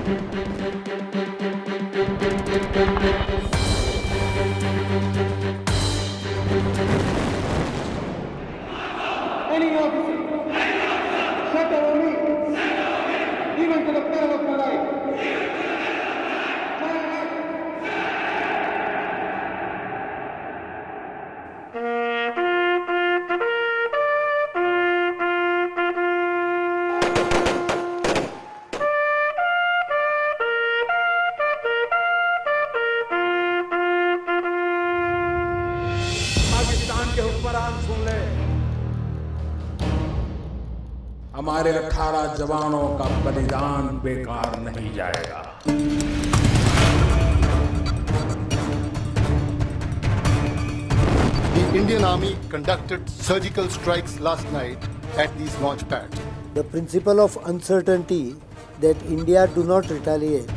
Any officer, set over me, even to the peril of my life. Pakistan के हुक्मरान सुन ले, हमारे 18 जवानों का बलिदान बेकार नहीं जाएगा। The Indian Army conducted surgical strikes last night at these launch pads. The principle of uncertainty that India do not retaliate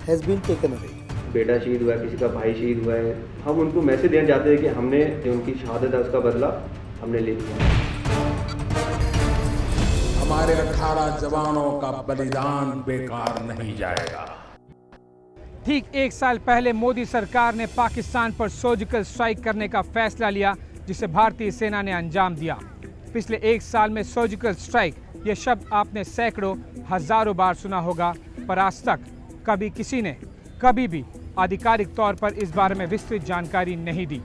has been taken away. बेटा शहीद हुआ है, किसी का भाई शहीद हुआ है, हम उनको मैसेज देना चाहते हैं कि हमने जो उनकी शहादत है उसका बदला हमने ले लिया। हमारे 18 जवानों का बलिदान बेकार नहीं जाएगा। ठीक एक साल पहले मोदी सरकार ने पाकिस्तान पर सर्जिकल स्ट्राइक करने का फैसला लिया, जिसे भारतीय सेना ने अंजाम दिया। पिछले एक साल में सर्जिकल स्ट्राइक ये शब्द आपने सैकड़ों हजारों बार सुना होगा, पर आज तक कभी किसी ने कभी भी आधिकारिक तौर पर इस बारे में विस्तृत जानकारी नहीं दी।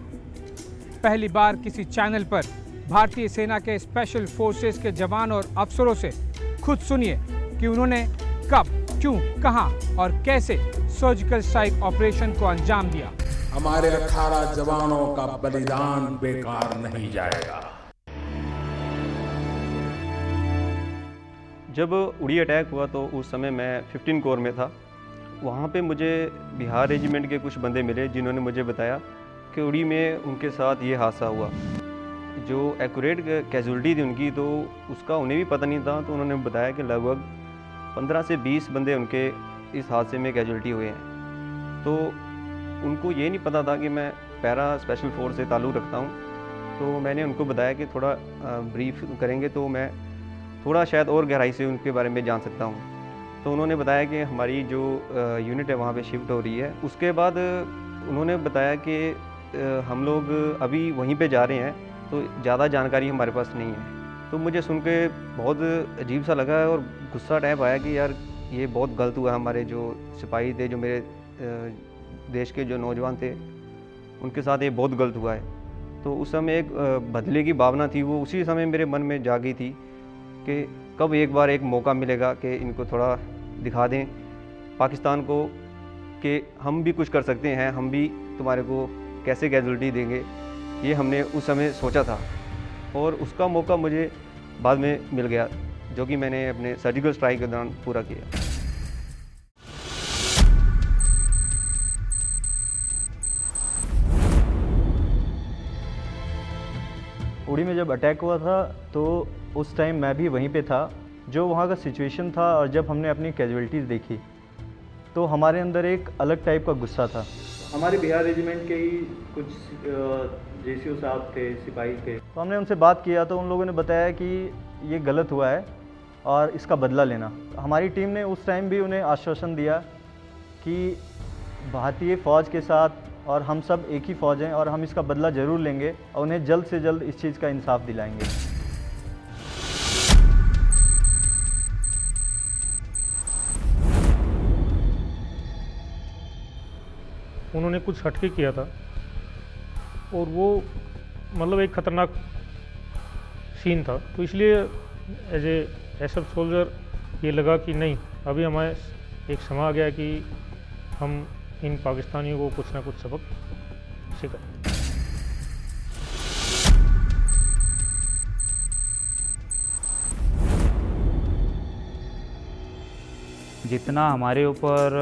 पहली बार किसी चैनल पर भारतीय सेना के स्पेशल फोर्सेस के जवान और अफसरों से खुद सुनिए कि उन्होंने कब, क्यों, कहां और कैसे सर्जिकल स्ट्राइक ऑपरेशन को अंजाम दिया। हमारे 18 जवानों का बलिदान बेकार नहीं जाएगा। जब उड़ी अटैक हुआ तो उस समय मैं 15 कोर में था। वहाँ पे मुझे बिहार रेजिमेंट के कुछ बंदे मिले जिन्होंने मुझे बताया कि उड़ी में उनके साथ ये हादसा हुआ। जो एक्यूरेट कैजुअलिटी थी उनकी तो उसका उन्हें भी पता नहीं था, तो उन्होंने बताया कि लगभग 15 से 20 बंदे उनके इस हादसे में कैजुअलिटी हुए हैं। तो उनको ये नहीं पता था कि मैं पैरा स्पेशल फोर्स से ताल्लुक़ रखता हूँ। तो मैंने उनको बताया कि थोड़ा ब्रीफ करेंगे तो मैं थोड़ा शायद और गहराई से उनके बारे में जान सकता हूँ। तो उन्होंने बताया कि हमारी जो यूनिट है वहाँ पे शिफ्ट हो रही है। उसके बाद उन्होंने बताया कि हम लोग अभी वहीं पे जा रहे हैं, तो ज़्यादा जानकारी हमारे पास नहीं है। तो मुझे सुन के बहुत अजीब सा लगा और गुस्सा टाइप आया कि यार ये बहुत गलत हुआ। हमारे जो सिपाही थे, जो मेरे देश के जो नौजवान थे, उनके साथ ये बहुत गलत हुआ है। तो उस समय एक बदले की भावना थी, वो उसी समय मेरे मन में जागी थी कि कब एक बार एक मौका मिलेगा कि इनको थोड़ा दिखा दें पाकिस्तान को कि हम भी कुछ कर सकते हैं, हम भी तुम्हारे को कैसे कैजुअलिटी देंगे। ये हमने उस समय सोचा था और उसका मौका मुझे बाद में मिल गया, जो कि मैंने अपने सर्जिकल स्ट्राइक के दौरान पूरा किया। उड़ी में जब अटैक हुआ था तो उस टाइम मैं भी वहीं पे था। जो वहाँ का सिचुएशन था और जब हमने अपनी कैजुअलिटीज़ देखी तो हमारे अंदर एक अलग टाइप का गुस्सा था। हमारे बिहार रेजिमेंट के ही कुछ जेसीओ साहब थे, सिपाही थे। तो हमने उनसे बात किया तो उन लोगों ने बताया कि ये गलत हुआ है और इसका बदला लेना। हमारी टीम ने उस टाइम भी उन्हें आश्वासन दिया कि भारतीय फ़ौज के साथ और हम सब एक ही फ़ौज हैं और हम इसका बदला ज़रूर लेंगे और उन्हें जल्द से जल्द इस चीज़ का इंसाफ दिलाएंगे। उन्होंने कुछ हटके किया था और वो मतलब एक ख़तरनाक सीन था, तो इसलिए एज एसएफ सोल्जर ये लगा कि नहीं, अभी हमारे एक समय आ गया कि हम इन पाकिस्तानियों को कुछ ना कुछ सबक सिखाएं। जितना हमारे ऊपर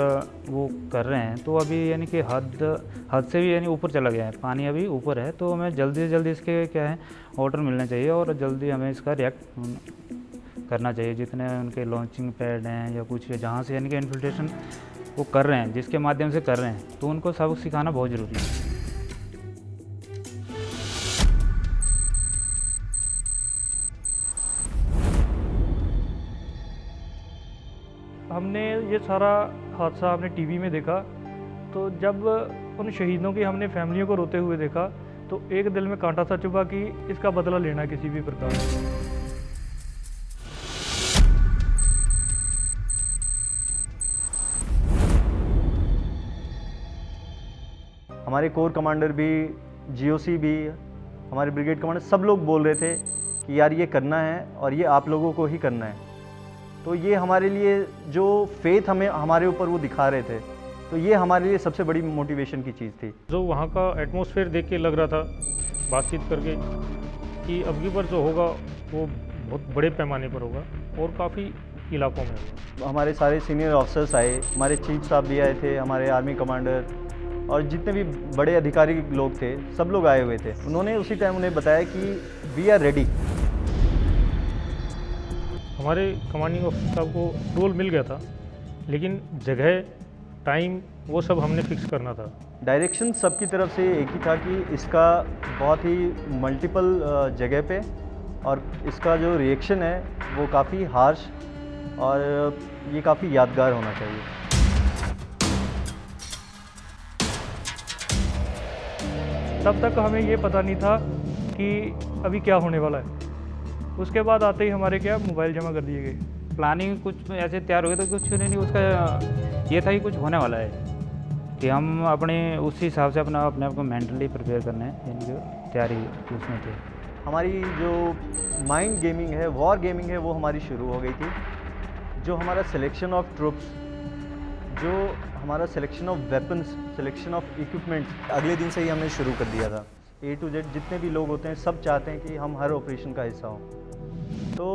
वो कर रहे हैं तो अभी यानी कि हद से भी यानी ऊपर चला गया है, पानी अभी ऊपर है। तो हमें जल्दी से जल्दी इसके क्या है ऑर्डर मिलना चाहिए और जल्दी हमें इसका रिएक्ट करना चाहिए। जितने उनके लॉन्चिंग पैड हैं या कुछ जहाँ से यानी कि इन्फिल्ट्रेशन वो कर रहे हैं, जिसके माध्यम से कर रहे हैं, तो उनको सबक सिखाना बहुत ज़रूरी है। हमने ये सारा हादसा हमने टीवी में देखा, तो जब उन शहीदों की हमने फैमिलियों को रोते हुए देखा तो एक दिल में कांटा सा चुभा कि इसका बदला लेना है किसी भी प्रकार। हमारे कोर कमांडर भी, जीओसी भी, हमारे ब्रिगेड कमांडर सब लोग बोल रहे थे कि यार ये करना है और ये आप लोगों को ही करना है। तो ये हमारे लिए जो फेथ हमें हमारे ऊपर वो दिखा रहे थे, तो ये हमारे लिए सबसे बड़ी मोटिवेशन की चीज़ थी। जो वहाँ का एटमॉस्फेयर देख के लग रहा था बातचीत करके कि अब की बार जो होगा वो बहुत बड़े पैमाने पर होगा और काफ़ी इलाकों में होगा। हमारे सारे सीनियर ऑफिसर्स आए, हमारे चीफ साहब भी आए थे, हमारे आर्मी कमांडर और जितने भी बड़े अधिकारी लोग थे सब लोग आए हुए थे। उन्होंने उसी टाइम उन्हें बताया कि वी आर रेडी। हमारे कमांडिंग ऑफिसर साहब को रोल मिल गया था, लेकिन जगह, टाइम वो सब हमने फिक्स करना था। डायरेक्शन सबकी तरफ से एक ही था कि इसका बहुत ही मल्टीपल जगह पे, और इसका जो रिएक्शन है वो काफ़ी हार्श और ये काफ़ी यादगार होना चाहिए। तब तक हमें ये पता नहीं था कि अभी क्या होने वाला है। उसके बाद आते ही हमारे क्या मोबाइल जमा कर दिए गए। प्लानिंग कुछ ऐसे तैयार हो गए तो कुछ नहीं, उसका ये था कि कुछ होने वाला है, कि हम अपने उस हिसाब से अपने आप को मेंटली प्रिपेयर करना है, यानी कि तैयारी उसमें थे। हमारी जो माइंड गेमिंग है, वॉर गेमिंग है, वो हमारी शुरू हो गई थी। जो हमारा सिलेक्शन ऑफ ट्रुप्स, जो हमारा selection of weapons, selection of equipments अगले दिन से ही हमने शुरू कर दिया था। A to Z जितने भी लोग होते हैं सब चाहते हैं कि हम हर ऑपरेशन का हिस्सा हों। तो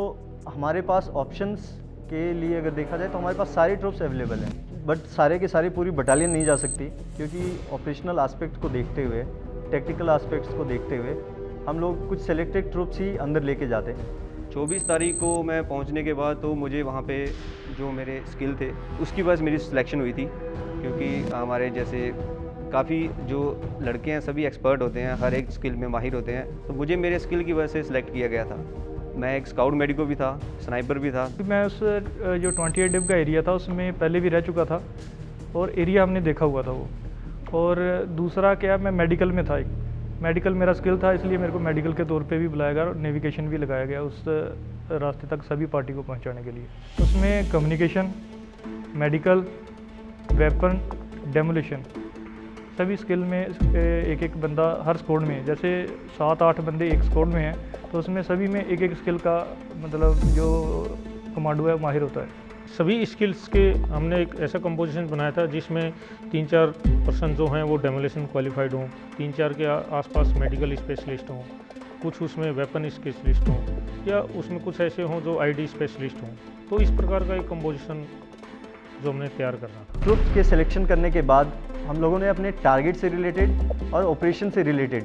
हमारे पास ऑप्शंस के लिए अगर देखा जाए तो हमारे पास सारे ट्रुप्स अवेलेबल हैं, बट सारे के सारे पूरी बटालियन नहीं जा सकती, क्योंकि ऑपरेशनल एस्पेक्ट को देखते हुए, टेक्निकल एस्पेक्ट्स को देखते हुए हम लोग कुछ सेलेक्टेड ट्रुप्स ही अंदर लेके जाते हैं। 24 तारीख को मैं पहुंचने के बाद तो मुझे वहाँ पे जो मेरे स्किल थे उसकी बस मेरी सिलेक्शन हुई थी, क्योंकि हमारे जैसे काफ़ी जो लड़के हैं सभी एक्सपर्ट होते हैं, हर एक स्किल में माहिर होते हैं, तो मुझे मेरे स्किल की वजह से सिलेक्ट किया गया था। मैं एक स्काउट मेडिको भी था, स्नाइपर भी था। मैं उस जो 28 डिव का एरिया था उसमें पहले भी रह चुका था और एरिया हमने देखा हुआ था वो। और दूसरा क्या, मैं मेडिकल में था, एक मेडिकल मेरा स्किल था, इसलिए मेरे को मेडिकल के तौर पे भी बुलाया गया और नेविगेशन भी लगाया गया उस रास्ते तक सभी पार्टी को पहुंचाने के लिए। उसमें कम्युनिकेशन, मेडिकल, वेपन, डेमोलिशन, सभी स्किल में एक एक बंदा हर स्क्वाड में, जैसे 7-8 बंदे एक स्क्वाड में हैं, तो उसमें सभी में एक एक स्किल का मतलब जो कमांडो है माहिर होता है। सभी स्किल्स के हमने एक ऐसा कंपोजिशन बनाया था जिसमें 3-4 पर्सन जो हैं वो डेमोलिशन क्वालिफाइड हों, 3-4 के आसपास मेडिकल स्पेशलिस्ट हों, कुछ उसमें वेपन स्पेशलिस्ट हों, या उसमें कुछ ऐसे हों जो आईडी स्पेशलिस्ट हों। तो इस प्रकार का एक कंपोजिशन जो हमने तैयार करना था। ट्रुप्स के सिलेक्शन करने के बाद हम लोगों ने अपने टारगेट से रिलेटेड और ऑपरेशन से रिलेटेड,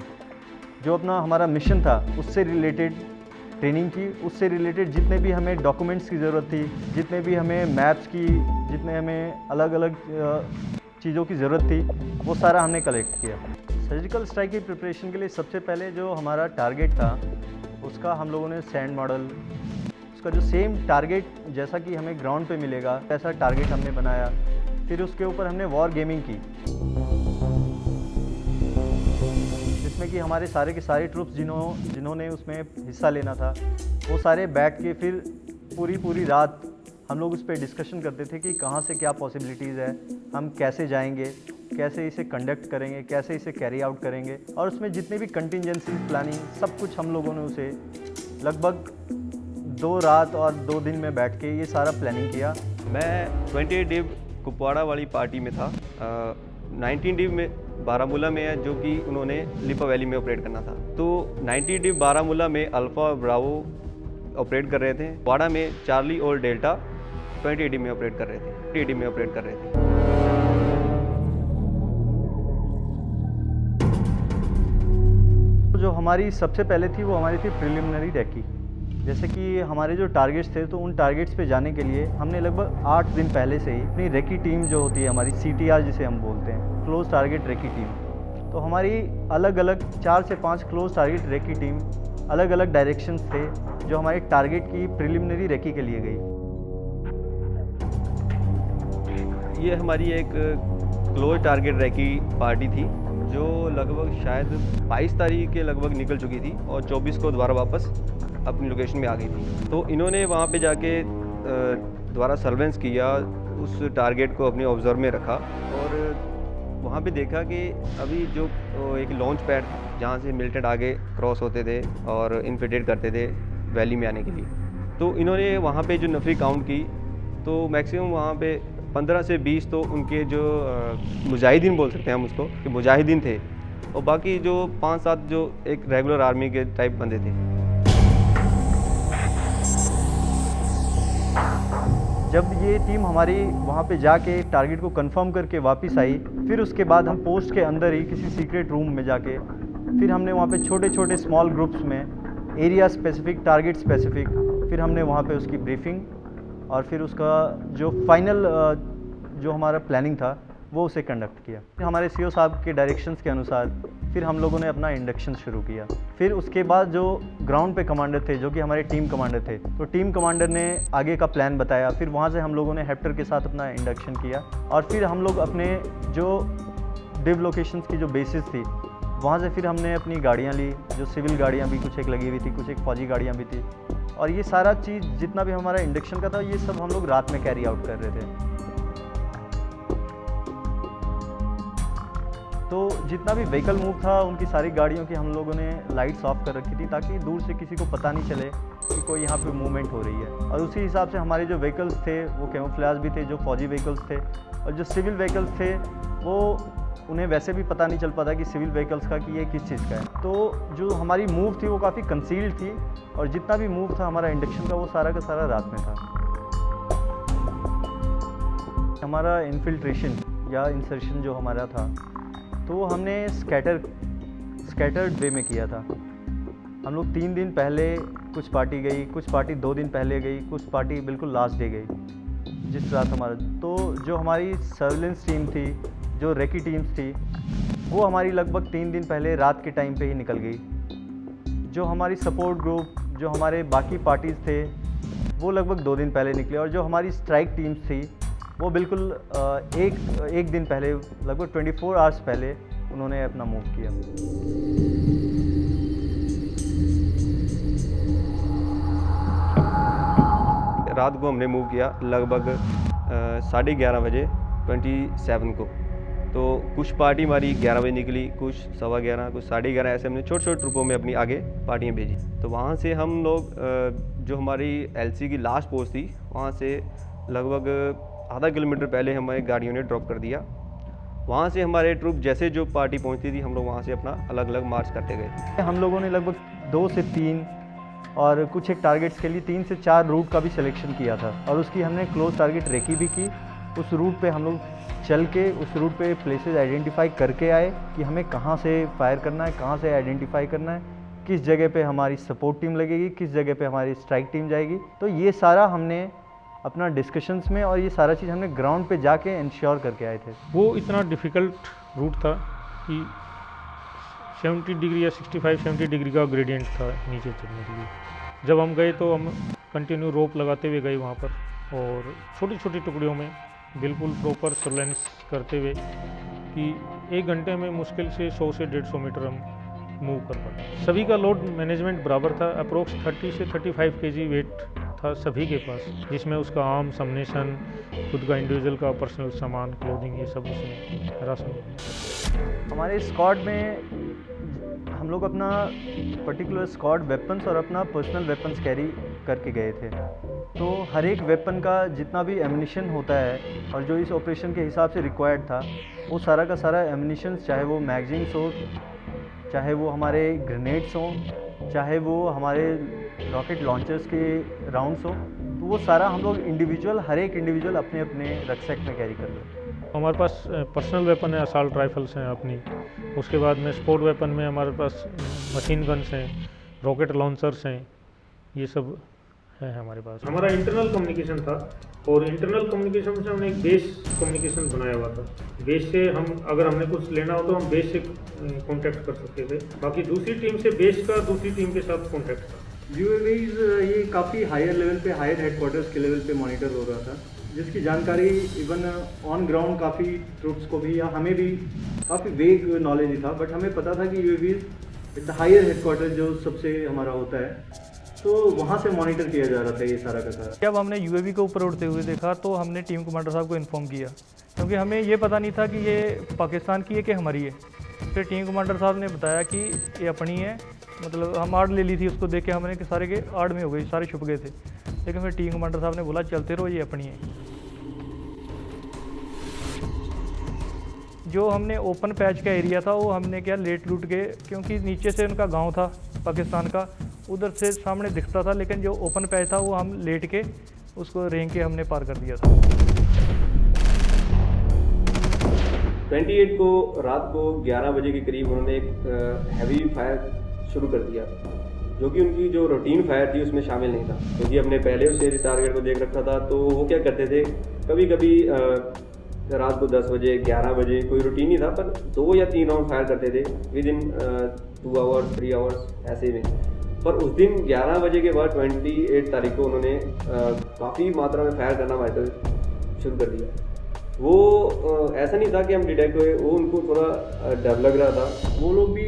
जो अपना हमारा मिशन था उससे रिलेटेड ट्रेनिंग की। उससे रिलेटेड जितने भी हमें डॉक्यूमेंट्स की ज़रूरत थी, जितने भी हमें मैप्स की, जितने हमें अलग अलग चीज़ों की ज़रूरत थी, वो सारा हमने कलेक्ट किया। सर्जिकल स्ट्राइक की प्रिपरेशन के लिए सबसे पहले जो हमारा टारगेट था उसका हम लोगों ने सैंड मॉडल, उसका जो सेम टारगेट जैसा कि हमें ग्राउंड पे मिलेगा ऐसा टारगेट हमने बनाया। फिर उसके ऊपर हमने वॉर गेमिंग की, जिसमें कि हमारे सारे के सारे ट्रुप्स जिन्होंने उसमें हिस्सा लेना था वो सारे बैठ के फिर पूरी रात हम लोग उस पर डिस्कशन करते थे कि कहाँ से क्या पॉसिबिलिटीज़ है, हम कैसे जाएंगे, कैसे इसे कंडक्ट करेंगे, कैसे इसे कैरी आउट करेंगे। और उसमें जितने भी कंटिजेंसी प्लानिंग सब कुछ हम लोगों ने उसे लगभग 2 रात और 2 दिन में बैठ के ये सारा प्लानिंग किया। मैं 28 डिव कुपवाड़ा वाली पार्टी में था, 19 डिव में बारामूला में है, जो कि उन्होंने लिपा वैली में ऑपरेट करना था। तो 90 डिव बारामूला में अल्फ़ा और ब्रावो ऑपरेट कर रहे थे। वाड़ा में चार्ली और डेल्टा 20 डिव में ऑपरेट कर रहे थे, 20 डिव में ऑपरेट कर रहे थे। जो हमारी सबसे पहले थी वो हमारी थी प्रिलिमिनरी रेकी। जैसे कि हमारे जो टारगेट्स थे तो उन टारगेट्स पे जाने के लिए हमने लगभग 8 दिन पहले से ही अपनी रेकी टीम जो होती है हमारी CTR जिसे हम बोलते हैं, क्लोज टारगेट रेकी टीम, तो हमारी अलग अलग 4 से 5 क्लोज टारगेट रेकी टीम अलग अलग डायरेक्शंस थे जो हमारे टारगेट की प्रिलिमिनरी रेकी के लिए गई। ये हमारी एक क्लोज टारगेट रैकी पार्टी थी जो लगभग शायद 22 तारीख के लगभग निकल चुकी थी और 24 को दोबारा वापस अपनी लोकेशन में आ गई थी। तो इन्होंने वहाँ पे जाके दोबारा सर्वेलेंस किया, उस टारगेट को अपने ऑब्जर्व में रखा और वहाँ पे देखा कि अभी जो एक लॉन्च पैड जहाँ से मिलिटेंट आगे क्रॉस होते थे और इन्फिल्ट्रेट करते थे वैली में आने के लिए, तो इन्होंने वहाँ पे जो नफरी काउंट की तो मैक्सिमम वहाँ पे 15 से 20 तो उनके जो मुजाहिदीन बोल सकते हैं हम उसको कि मुजाहिदीन थे, और बाकी जो 5-7 जो एक रेगुलर आर्मी के टाइप बंदे थे। जब ये टीम हमारी वहाँ पे जाके टारगेट को कंफर्म करके वापस आई, फिर उसके बाद हम पोस्ट के अंदर ही किसी सीक्रेट रूम में जाके फिर हमने वहाँ पे छोटे छोटे स्मॉल ग्रुप्स में एरिया स्पेसिफिक, टारगेट स्पेसिफिक, फिर हमने वहाँ पे उसकी ब्रीफिंग और फिर उसका जो फाइनल जो हमारा प्लानिंग था वो उसे कंडक्ट किया। फिर हमारे सीओ साहब के डायरेक्शंस के अनुसार फिर हम लोगों ने अपना इंडक्शन शुरू किया। फिर उसके बाद जो ग्राउंड पे कमांडर थे जो कि हमारे टीम कमांडर थे, तो टीम कमांडर ने आगे का प्लान बताया। फिर वहाँ से हम लोगों ने हेप्टर के साथ अपना इंडक्शन किया और फिर हम लोग अपने जो डिव लोकेशंस की जो बेसिस थी वहाँ से फिर हमने अपनी गाड़ियाँ ली, जो सिविल गाड़ियाँ भी कुछ एक लगी हुई थी, कुछ एक फौजी गाड़ियाँ भी थी, और ये सारा चीज़ जितना भी हमारा इंडक्शन का था ये सब हम लोग रात में कैरी आउट कर रहे थे। तो जितना भी व्हीकल मूव था उनकी सारी गाड़ियों की हम लोगों ने लाइट्स ऑफ कर रखी थी ताकि दूर से किसी को पता नहीं चले कि कोई यहाँ पे मूवमेंट हो रही है। और उसी हिसाब से हमारे जो व्हीकल्स थे वो कैमोफ्लेज भी थे, जो फौजी व्हीकल्स थे, और जो सिविल व्हीकल्स थे वो उन्हें वैसे भी पता नहीं चल पाता कि सिविल व्हीकल्स का कि ये किस चीज़ का है। तो जो हमारी मूव थी वो काफ़ी कंसील्ड थी और जितना भी मूव था हमारा इंडक्शन का वो सारा का सारा रात में था। हमारा इन्फिल्ट्रेशन या इंसर्शन जो हमारा था तो हमने स्कैटर्ड वे में किया था। हम लोग 3 दिन पहले कुछ पार्टी गई, कुछ पार्टी 2 दिन पहले गई, कुछ पार्टी बिल्कुल लास्ट डे गई जिस रात हमारा। तो जो हमारी सर्विलेंस टीम थी, जो रेकी टीम्स थी, वो हमारी लगभग 3 दिन पहले रात के टाइम पे ही निकल गई। जो हमारी सपोर्ट ग्रुप, जो हमारे बाकी पार्टीज़ थे वो लगभग 2 दिन पहले निकले, और जो हमारी स्ट्राइक टीम्स थी वो बिल्कुल एक दिन पहले, लगभग 24 आवर्स पहले उन्होंने अपना मूव किया। रात को हमने मूव किया लगभग 11:30 बजे 27 को। तो कुछ पार्टी हमारी 11 बजे निकली, कुछ 11:15, कुछ 11:30, ऐसे हमने छोटे छोटे ट्रुपों में अपनी आगे पार्टियाँ भेजी। तो वहाँ से हम लोग जो हमारी LC की लास्ट पोस्ट थी वहाँ से लगभग आधा किलोमीटर पहले हमारी गाड़ियों ने ड्रॉप कर दिया। वहाँ से हमारे ट्रुप जैसे जो पार्टी पहुँचती थी हम लोग वहाँ से अपना अलग अलग मार्च करते गए। हम लोगों ने लगभग 2 से 3 और कुछ एक टारगेट्स के लिए 3 से 4 रूट का भी सिलेक्शन किया था, और उसकी हमने क्लोज टारगेट रेकी भी की। उस रूट पे हम लोग चल के उस रूट पे प्लेसेस आइडेंटिफाई करके आए कि हमें कहाँ से फायर करना है, कहाँ से आइडेंटिफाई करना है, किस जगह पे हमारी सपोर्ट टीम लगेगी, किस जगह पे हमारी स्ट्राइक टीम जाएगी। तो ये सारा हमने अपना डिस्कशंस में और ये सारा चीज़ हमने ग्राउंड पे जाके इंश्योर करके आए थे। वो इतना डिफ़िकल्ट रूट था कि 70 डिग्री या 65-70 डिग्री का ग्रेडियंट था नीचे चढ़ने के लिए। जब हम गए तो हम कंटिन्यू रोप लगाते हुए गए वहाँ पर, और छोटी छोटी टुकड़ियों में बिल्कुल प्रॉपर सर्वेलेंस करते हुए कि 1 घंटे में मुश्किल से 100 से 150 मीटर हम मूव कर पाते। सभी का लोड मैनेजमेंट बराबर था। अप्रोक्स 30 से 35 kg वेट था सभी के पास, जिसमें उसका आर्म्स, अम्युनिशन, खुद का इंडिविजुअल का पर्सनल सामान, क्लोथिंग, ये सब उसमें राशन। हमारे स्क्वाड में हम लोग अपना पर्टिकुलर स्क्वाड वेपन्स और अपना पर्सनल वेपन्स कैरी करके गए थे। तो हर एक वेपन का जितना भी एम्युनिशन होता है और जो इस ऑपरेशन के हिसाब से रिक्वायर्ड था वो सारा का सारा एम्युनिशन, चाहे वो मैगजीन्स हो, चाहे वो हमारे ग्रेनेड्स हों, चाहे वो हमारे रॉकेट लॉन्चर्स के राउंड्स हो, तो वो सारा हम लोग इंडिविजुअल, हर एक इंडिविजुअल अपने अपने रक्सैक में कैरी कर लेते हैं। हमारे पास पर्सनल वेपन है, असॉल्ट राइफल्स हैं अपनी। उसके बाद में स्पोर्ट वेपन में हमारे पास मशीन गन्स हैं, रॉकेट लॉन्चर्स हैं, ये सब है हमारे पास। हमारा इंटरनल कम्युनिकेशन था, और इंटरनल कम्युनिकेशन से हमने एक बेस कम्युनिकेशन बनाया हुआ था। बेस से हम अगर हमने कुछ लेना हो तो हम बेस से कॉन्टैक्ट कर सकते थे। बाकी दूसरी टीम से बेस का दूसरी टीम के साथ कॉन्टैक्ट था। UAVs ये काफ़ी हायर लेवल पे, हायर हेडक्वार्टर्स के लेवल पे मॉनिटर हो रहा था। जिसकी जानकारी इवन ऑन ग्राउंड काफ़ी ट्रुप्स को भी या हमें भी काफ़ी वेग नॉलेज ही था, बट हमें पता था कि UAVs इट्स हायर हेडक्वार्टर जो सबसे हमारा होता है, तो वहाँ से मॉनिटर किया जा रहा था ये सारा का सारा। जब हमने UAV को ऊपर उड़ते हुए देखा तो हमने टीम कमांडर साहब को इन्फॉर्म किया, क्योंकि हमें ये पता नहीं था कि ये पाकिस्तान की है कि हमारी है। फिर टीम कमांडर साहब ने बताया कि ये अपनी है, मतलब हम आड़ ले ली थी, उसको देख के हमने कि सारे के आड़ में हो गई, सारे छुप गए थे। लेकिन फिर टीम कमांडर साहब ने बोला चलते रहो, ये अपनी है। जो हमने ओपन पैच का एरिया था वो हमने क्या लेट लूट के, क्योंकि नीचे से उनका गांव था पाकिस्तान का, उधर से सामने दिखता था, लेकिन जो ओपन पैच था वो हम लेट के उसको रेंग के हमने पार कर दिया था। 28 को रात को 11 बजे के करीब उन्होंने एक हैवी फायर शुरू कर दिया, जो कि उनकी जो रूटीन फायर थी उसमें शामिल नहीं था, क्योंकि हमने पहले उसे टारगेट को देख रखा था। तो वो क्या करते थे, कभी कभी रात को 10 बजे 11 बजे कोई रूटीन नहीं था, पर 2 या 3 राउंड फायर करते थे विद इन 2 आवर्स 3 आवर्स ऐसे में। पर उस दिन 11 बजे के बाद 28 तारीख को उन्होंने काफ़ी मात्रा में फायर करना हमारे तरफ शुरू कर दिया। वो ऐसा नहीं था कि हम डिटेक्ट हुए, वो उनको थोड़ा डर लग रहा था। वो लोग भी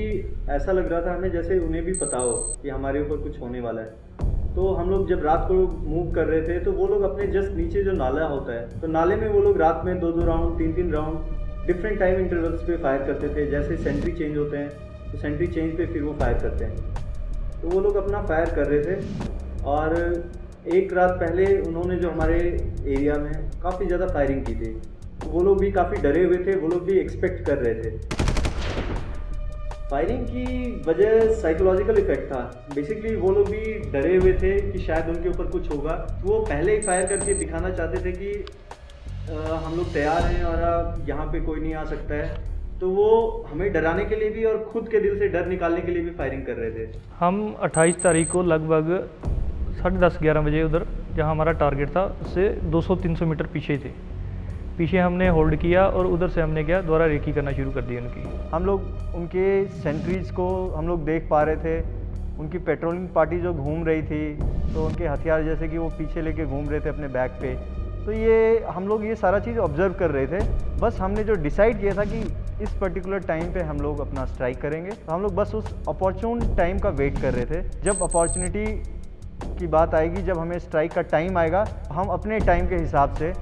ऐसा लग रहा था हमें जैसे उन्हें भी पता हो कि हमारे ऊपर कुछ होने वाला है। तो हम लोग जब रात को मूव कर रहे थे तो वो लोग अपने जस्ट नीचे जो नाला होता है, तो नाले में वो लोग रात में 2-2 round 3-3 round different time intervals पे फायर करते थे। जैसे सेंट्री चेंज होते हैं तो सेंट्री चेंज पे फिर वो फायर करते हैं। तो वो लोग अपना फायर कर रहे थे, और एक रात पहले उन्होंने जो हमारे एरिया में काफ़ी ज़्यादा फायरिंग की थी, तो वो लोग भी काफ़ी डरे हुए थे, वो लोग भी एक्सपेक्ट कर रहे थे। फायरिंग की वजह साइकोलॉजिकल इफेक्ट था। बेसिकली वो लोग भी डरे हुए थे कि शायद उनके ऊपर कुछ होगा, तो वो पहले ही फायर करके दिखाना चाहते थे कि हम लोग तैयार हैं और यहाँ पे कोई नहीं आ सकता है। तो वो हमें डराने के लिए भी और खुद के दिल से डर निकालने के लिए भी फायरिंग कर रहे थे। हम 28 तारीख को लगभग 10:30-11 बजे उधर जहाँ हमारा टारगेट था उससे 200-300 मीटर पीछे थे। पीछे हमने होल्ड किया और उधर से हमने क्या दोबारा रेकी करना शुरू कर दी उनकी। हम लोग उनके सेंट्रीज़ को हम लोग देख पा रहे थे, उनकी पेट्रोलिंग पार्टी जो घूम रही थी, तो उनके हथियार जैसे कि वो पीछे लेके घूम रहे थे अपने बैक पे। तो ये हम लोग ये सारा चीज़ ऑब्जर्व कर रहे थे। बस हमने जो डिसाइड किया था कि इस पर्टिकुलर टाइम पे हम लोग अपना स्ट्राइक करेंगे, तो हम लोग बस उस अपॉर्चुन टाइम का वेट कर रहे थे। जब अपॉर्चुनिटी की बात आएगी, जब हमें स्ट्राइक का टाइम आएगा, हम अपने टाइम के हिसाब से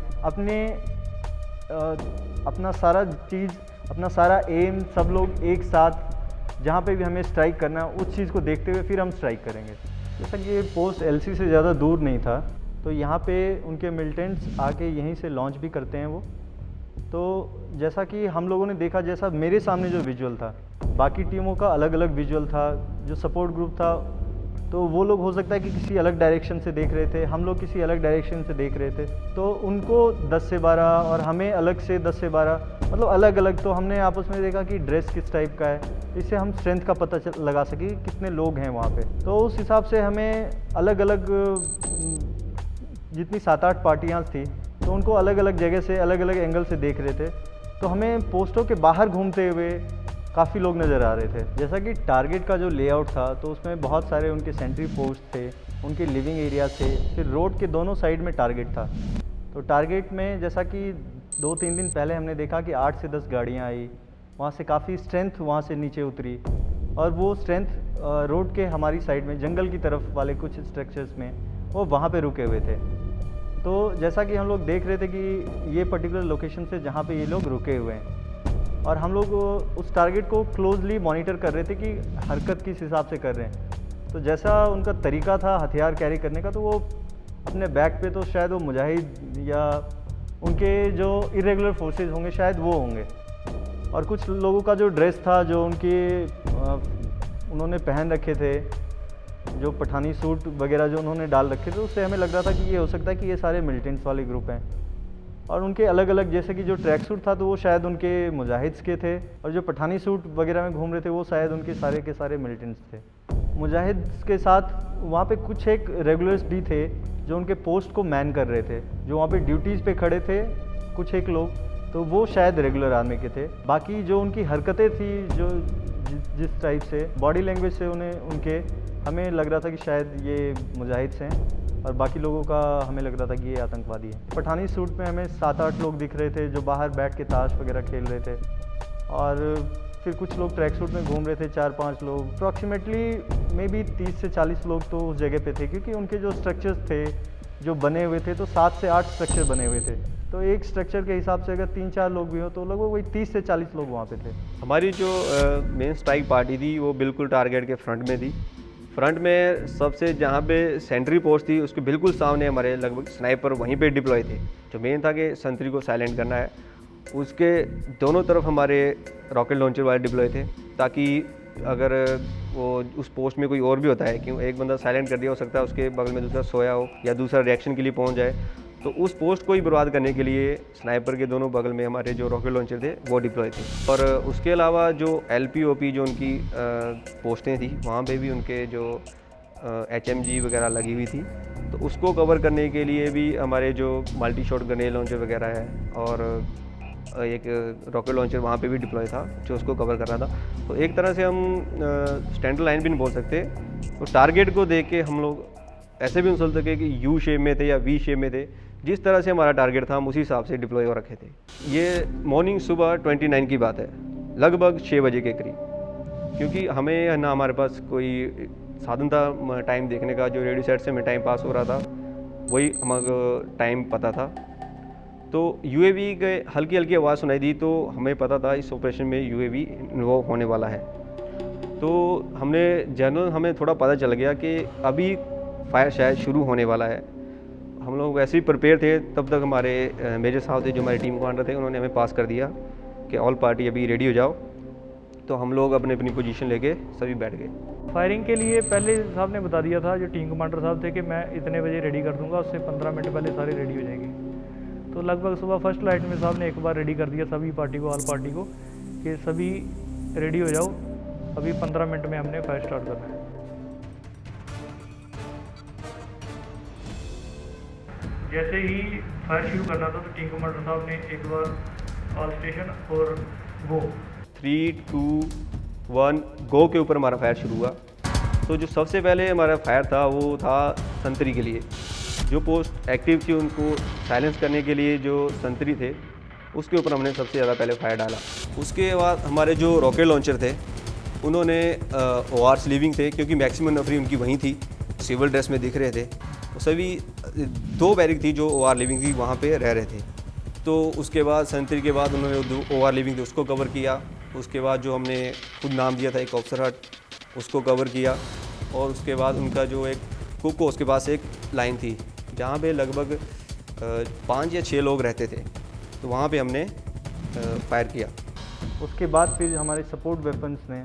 अपना सारा चीज़, अपना सारा एम, सब लोग एक साथ जहाँ पे भी हमें स्ट्राइक करना है उस चीज़ को देखते हुए फिर हम स्ट्राइक करेंगे। जैसा कि ये पोस्ट LC से ज़्यादा दूर नहीं था, तो यहाँ पे उनके मिलिटेंट्स आके यहीं से लॉन्च भी करते हैं वो। तो जैसा कि हम लोगों ने देखा, जैसा मेरे सामने जो विजुअल था, बाकी टीमों का अलग अलग विजुअल था। जो सपोर्ट ग्रुप था तो वो लोग हो सकता है कि किसी अलग डायरेक्शन से देख रहे थे, हम लोग किसी अलग डायरेक्शन से देख रहे थे। तो उनको 10 से 12 और हमें अलग से 10 से 12, मतलब अलग अलग। तो हमने आपस में देखा कि ड्रेस किस टाइप का है, इससे हम स्ट्रेंथ का पता लगा सके कितने लोग हैं वहाँ पे। तो उस हिसाब से हमें अलग अलग जितनी 7-8 पार्टियाँ थी, तो उनको अलग अलग जगह से अलग अलग एंगल से देख रहे थे। तो हमें पोस्टों के बाहर घूमते हुए काफ़ी लोग नज़र आ रहे थे। जैसा कि टारगेट का जो लेआउट था, तो उसमें बहुत सारे उनके सेंट्री पोस्ट थे, उनके लिविंग एरिया थे, फिर रोड के दोनों साइड में टारगेट था। तो टारगेट में जैसा कि 2-3 दिन पहले हमने देखा कि 8 से 10 गाड़ियाँ आई, वहाँ से काफ़ी स्ट्रेंथ वहाँ से नीचे उतरी, और वो स्ट्रेंथ रोड के हमारी साइड में जंगल की तरफ वाले कुछ स्ट्रक्चर्स में वो वहाँ पे रुके हुए थे। तो जैसा कि हम लोग देख रहे थे कि ये पर्टिकुलर लोकेशन से जहाँ पे ये लोग रुके हुए हैं, और हम लोग उस टारगेट को क्लोजली मॉनिटर कर रहे थे कि हरकत किस हिसाब से कर रहे हैं। तो जैसा उनका तरीका था हथियार कैरी करने का, तो वो अपने बैक पे तो शायद वो मुजाहिद या उनके जो इरेगुलर फोर्सेस होंगे शायद वो होंगे, और कुछ लोगों का जो ड्रेस था जो उन्होंने पहन रखे थे, जो पठानी सूट वगैरह जो उन्होंने डाल रखे थे, उससे हमें लग रहा था कि ये हो सकता है कि ये सारे मिलिटेंट्स वाले ग्रुप हैं। और उनके अलग अलग, जैसे कि जो ट्रैक सूट था तो वो शायद उनके मुजाहिद्स के थे, और जो पठानी सूट वगैरह में घूम रहे थे वो शायद उनके सारे के सारे मिलिटेंट्स थे। मुजाहिद्स के साथ वहाँ पे कुछ एक रेगुलर्स भी थे जो उनके पोस्ट को मैन कर रहे थे, जो वहाँ पे ड्यूटीज़ पे खड़े थे कुछ एक लोग, तो वो शायद रेगुलर आर्मी के थे। बाकी जो उनकी हरकतें थी, जो जिस टाइप से बॉडी लैंग्वेज से हमें लग रहा था कि शायद ये मुजाहिद्स हैं। और बाकी लोगों का हमें लग रहा था कि ये आतंकवादी है। पठानी सूट में हमें 7-8 लोग दिख रहे थे जो बाहर बैठ के ताश वगैरह खेल रहे थे, और फिर कुछ लोग ट्रैक सूट में घूम रहे थे, 4-5 लोग। अप्रॉक्सीमेटली मे बी 30 से 40 लोग तो उस जगह पे थे, क्योंकि उनके जो स्ट्रक्चर्स थे जो बने हुए थे, तो 7 से 8 स्ट्रक्चर बने हुए थे। तो एक स्ट्रक्चर के हिसाब से अगर 3-4 लोग भी हो तो लगभग वही 30 से 40 लोग वहाँ पे थे। हमारी जो मेन स्ट्राइक पार्टी थी वो बिल्कुल टारगेट के फ्रंट में थी। फ्रंट में सबसे जहाँ पे सेंट्री पोस्ट थी उसके बिल्कुल सामने हमारे लगभग स्नाइपर वहीं पे डिप्लॉय थे। जो मेन था कि संतरी को साइलेंट करना है, उसके दोनों तरफ हमारे रॉकेट लॉन्चर वाले डिप्लॉय थे, ताकि अगर वो उस पोस्ट में कोई और भी होता है, क्यों एक बंदा साइलेंट कर दिया, हो सकता है उसके बगल में दूसरा सोया हो या दूसरा रिएक्शन के लिए पहुंच जाए, तो उस पोस्ट को ही बर्बाद करने के लिए स्नाइपर के दोनों बगल में हमारे जो रॉकेट लॉन्चर थे वो डिप्लॉय थे। और उसके अलावा जो LPOP जो उनकी पोस्टें थी वहाँ पे भी उनके जो HMG वगैरह लगी हुई थी, तो उसको कवर करने के लिए भी हमारे जो मल्टी शॉट ग्रेनेड लॉन्चर वगैरह है और एक रॉकेट लॉन्चर वहाँ पे भी डिप्लॉय था जो उसको कवर कर रहा था। तो एक तरह से हम स्टैंडर्ड लाइन भी नहीं बोल सकते, तो टारगेट को देख के हम लोग ऐसे भी नहीं सोच सके कि U शेप में थे या V शेप में थे। जिस तरह से हमारा टारगेट था हम उसी हिसाब से डिप्लॉय हो रखे थे। ये मॉर्निंग सुबह 29 की बात है, लगभग 6 बजे के करीब, क्योंकि हमें ना हमारे पास कोई साधन था टाइम देखने का। जो रेडियो सेट से हमें टाइम पास हो रहा था वही हमारा टाइम पता था। तो UAV के हल्की हल्की आवाज़ सुनाई दी, तो हमें पता था इस ऑपरेशन में UAV इन्वॉल्व होने वाला है। तो हमने जनरल हमें थोड़ा पता चल गया कि अभी फायर शायद शुरू होने वाला है। हम लोग वैसे ही प्रिपेयर थे। तब तक हमारे मेजर साहब थे जो हमारे टीम कमांडर थे, उन्होंने हमें पास कर दिया कि ऑल पार्टी अभी रेडी हो जाओ। तो हम लोग अपनी अपनी पोजीशन लेके सभी बैठ गए। फायरिंग के लिए पहले साहब ने बता दिया था, जो टीम कमांडर साहब थे, कि मैं इतने बजे रेडी कर दूंगा, उससे 15 मिनट पहले सारे रेडी हो जाएंगे। तो लगभग सुबह फर्स्ट लाइट में साहब ने एक बार रेडी कर दिया सभी पार्टी को, ऑल पार्टी को, कि सभी रेडी हो जाओ, अभी 15 मिनट में हमने फायर स्टार्ट करना है। जैसे ही फायर शुरू करना था तो टीम कमांडर साहब ने एक बार ऑल स्टेशन और गो 3, 2, 1 गो के ऊपर हमारा फायर शुरू हुआ। तो जो सबसे पहले हमारा फायर था वो था संतरी के लिए। जो पोस्ट एक्टिव थी उनको साइलेंस करने के लिए जो संतरी थे उसके ऊपर हमने सबसे ज़्यादा पहले फायर डाला। उसके बाद हमारे जो रॉकेट लॉन्चर थे उन्होंने ORs लीविंग थे, क्योंकि मैक्सिमम नफरी उनकी वहीं थी, सिविल ड्रेस में दिख रहे थे। तो सभी 2 बैरिक थी जो OR लीविंग थी वहाँ पे रह रहे थे। तो उसके बाद संतरी के बाद उन्होंने OR लीविंग थी उसको कवर किया। उसके बाद जो हमने खुद नाम दिया था एक ऑफिसर हट उसको कवर किया। और उसके बाद उनका जो एक कुक उसके पास एक लाइन थी जहाँ पे लगभग 5 या 6 लोग रहते थे, तो वहाँ पे हमने फायर किया। उसके बाद फिर हमारे सपोर्ट वेपन्स ने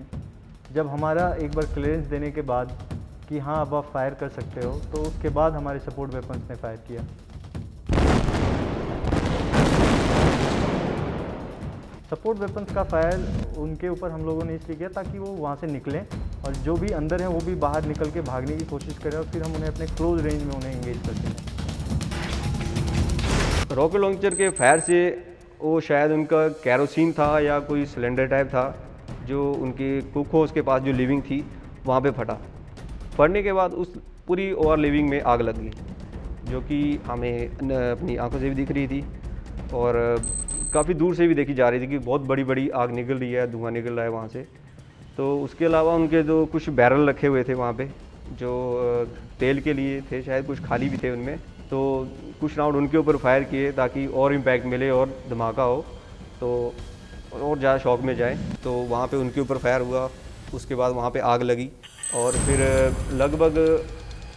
जब हमारा एक बार क्लियरेंस देने के बाद कि हाँ अब आप फायर कर सकते हो, तो उसके बाद हमारे सपोर्ट वेपन्स ने फायर किया। सपोर्ट वेपन्स का फायर उनके ऊपर हम लोगों ने इसलिए किया ताकि वो वहाँ से निकलें और जो भी अंदर हैं वो भी बाहर निकल के भागने की कोशिश करें, और फिर हम उन्हें अपने क्लोज रेंज में उन्हें एंगेज करते हैं। रॉकेट लॉन्चर के फायर से वो शायद उनका कैरोसिन था या कोई सिलेंडर टाइप था जो उनकी कुक हो उसके पास जो लिविंग थी वहाँ पे फटा। फटने के बाद उस पूरी OR लिविंग में आग लग गई, जो कि हमें अपनी आंखों से भी दिख रही थी और काफ़ी दूर से भी देखी जा रही थी कि बहुत बड़ी बड़ी आग निकल रही है, धुआं निकल रहा है वहाँ से। तो उसके अलावा उनके जो कुछ बैरल रखे हुए थे वहाँ पे जो तेल के लिए थे, शायद कुछ खाली भी थे उनमें, तो कुछ राउंड उनके ऊपर फायर किए ताकि और इम्पैक्ट मिले और धमाका हो तो और ज़्यादा शॉक में जाए। तो वहाँ पे उनके ऊपर फायर हुआ। उसके बाद वहाँ पे आग लगी और फिर लगभग